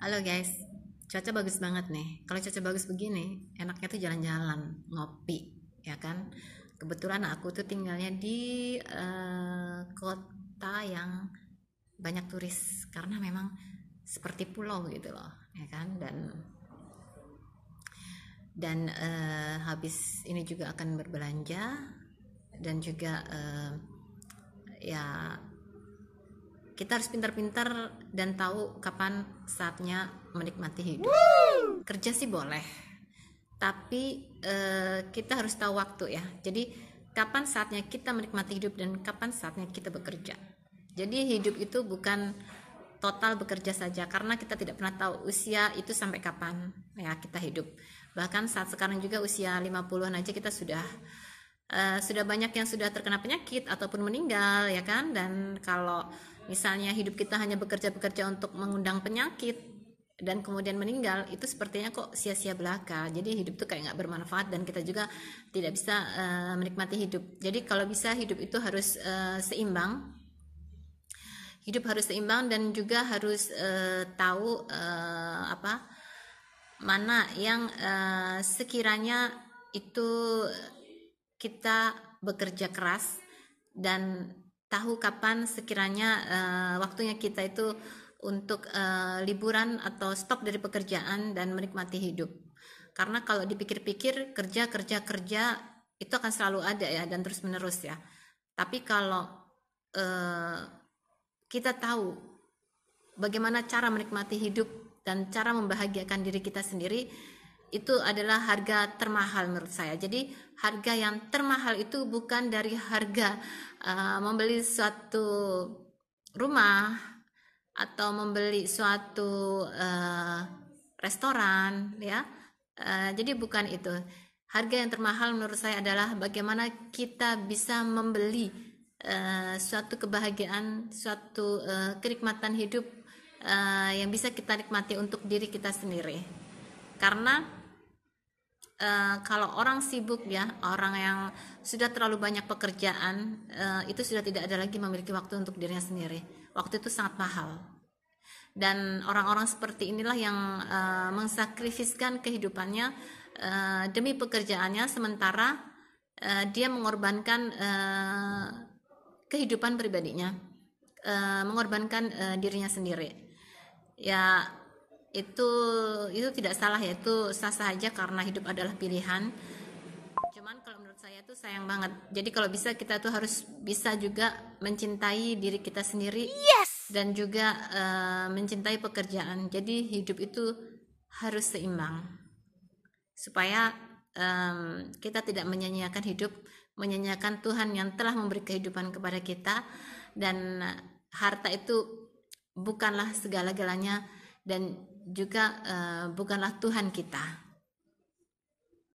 Halo guys, cuaca bagus banget nih. Kalau cuaca bagus begini, enaknya tuh jalan-jalan, ngopi, ya kan? Kebetulan aku tuh tinggalnya di kota yang banyak turis, karena memang seperti pulau gitu loh, ya kan? Dan habis ini juga akan berbelanja dan juga ya kita harus pintar-pintar dan tahu kapan saatnya menikmati hidup. Kerja sih boleh, tapi kita harus tahu waktu ya. Jadi kapan saatnya kita menikmati hidup dan kapan saatnya kita bekerja. Jadi hidup itu bukan total bekerja saja, karena kita tidak pernah tahu usia itu sampai kapan ya kita hidup. Bahkan saat sekarang juga usia 50-an aja kita sudah banyak yang sudah terkena penyakit ataupun meninggal, ya kan? Dan kalau misalnya hidup kita hanya bekerja-bekerja untuk mengundang penyakit dan kemudian meninggal, itu sepertinya kok sia-sia belaka. Jadi hidup tuh kayak nggak bermanfaat dan kita juga tidak bisa menikmati hidup. Jadi kalau bisa hidup itu harus seimbang. Hidup harus seimbang dan juga harus tahu mana yang sekiranya itu kita bekerja keras dan tahu kapan sekiranya waktunya kita itu untuk liburan atau stop dari pekerjaan dan menikmati hidup. Karena kalau dipikir-pikir kerja kerja kerja itu akan selalu ada ya dan terus menerus ya. Tapi kalau kita tahu bagaimana cara menikmati hidup dan cara membahagiakan diri kita sendiri, itu adalah harga termahal menurut saya. Jadi harga yang termahal itu bukan dari harga membeli suatu rumah atau membeli suatu restoran ya. Jadi bukan itu. Harga yang termahal menurut saya adalah bagaimana kita bisa membeli suatu kebahagiaan, suatu kenikmatan hidup yang bisa kita nikmati untuk diri kita sendiri. Karena kalau orang sibuk ya, orang yang sudah terlalu banyak pekerjaan, itu sudah tidak ada lagi memiliki waktu untuk dirinya sendiri. Waktu itu sangat mahal. Dan orang-orang seperti inilah yang mensakrifiskan kehidupannya demi pekerjaannya, sementara dia mengorbankan kehidupan pribadinya, mengorbankan dirinya sendiri. Ya itu tidak salah ya, itu sah-sah aja karena hidup adalah pilihan. Cuman kalau menurut saya tuh sayang banget. Jadi kalau bisa kita tuh harus bisa juga mencintai diri kita sendiri. Yes. Dan juga mencintai pekerjaan. Jadi hidup itu harus seimbang supaya kita tidak menyanyiakan hidup, menyanyiakan Tuhan yang telah memberi kehidupan kepada kita. Dan harta itu bukanlah segala-galanya dan juga bukanlah Tuhan kita.